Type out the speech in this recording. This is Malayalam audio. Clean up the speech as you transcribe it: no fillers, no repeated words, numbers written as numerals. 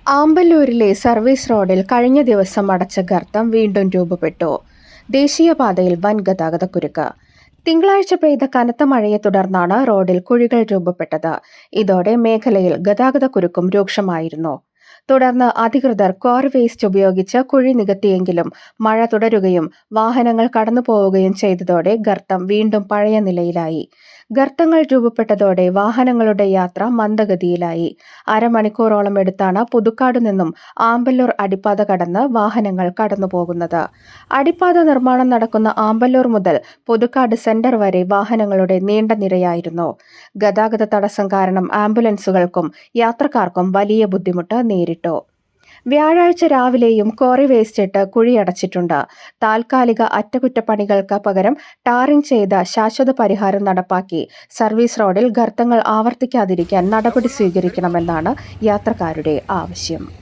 ആമ്പല്ലൂരിലെ സർവീസ് റോഡിൽ കഴിഞ്ഞ ദിവസം അടച്ച ഗർത്തം വീണ്ടും രൂപപ്പെട്ടു. ദേശീയപാതയിൽ വൻ ഗതാഗതക്കുരുക്ക്. തിങ്കളാഴ്ച പെയ്ത കനത്ത മഴയെ തുടർന്നാണ് റോഡിൽ കുഴികൾ രൂപപ്പെട്ടത്. ഇതോടെ മേഖലയിൽ ഗതാഗതക്കുരുക്കും രൂക്ഷമായിരുന്നു. തുടർന്ന് അധികൃതർ ക്വാറി വേസ്റ്റ് ഉപയോഗിച്ച് കുഴി നികത്തിയെങ്കിലും മഴ തുടരുകയും വാഹനങ്ങൾ കടന്നുപോവുകയും ചെയ്തതോടെ ഗർത്തം വീണ്ടും പഴയ നിലയിലായി. ഗർത്തങ്ങൾ രൂപപ്പെട്ടതോടെ വാഹനങ്ങളുടെ യാത്ര മന്ദഗതിയിലായി. അരമണിക്കൂറോളം എടുത്താണ് പുതുക്കാട് നിന്നും ആമ്പല്ലൂർ അടിപ്പാത കടന്ന് വാഹനങ്ങൾ കടന്നുപോകുന്നത്. അടിപ്പാത നിർമ്മാണം നടക്കുന്ന ആമ്പല്ലൂർ മുതൽ പുതുക്കാട് സെന്റർ വരെ വാഹനങ്ങളുടെ നീണ്ട നിരയായിരുന്നു. ഗതാഗത തടസ്സം കാരണം ആംബുലൻസുകൾക്കും യാത്രക്കാർക്കും വലിയ ബുദ്ധിമുട്ട് നേരിട്ടു. വ്യാഴാഴ്ച രാവിലെയും ക്വാറി വേസ്റ്റ് ഇട്ട് കുഴിയടച്ചിട്ടുണ്ട്. താൽക്കാലിക അറ്റകുറ്റപ്പണികൾക്ക് പകരം ടാറിംഗ് ചെയ്ത ശാശ്വത പരിഹാരം നടപ്പാക്കി സർവീസ് റോഡിൽ ഗർത്തങ്ങൾ ആവർത്തിക്കാതിരിക്കാൻ നടപടി സ്വീകരിക്കണമെന്നാണ് യാത്രക്കാരുടെ ആവശ്യം.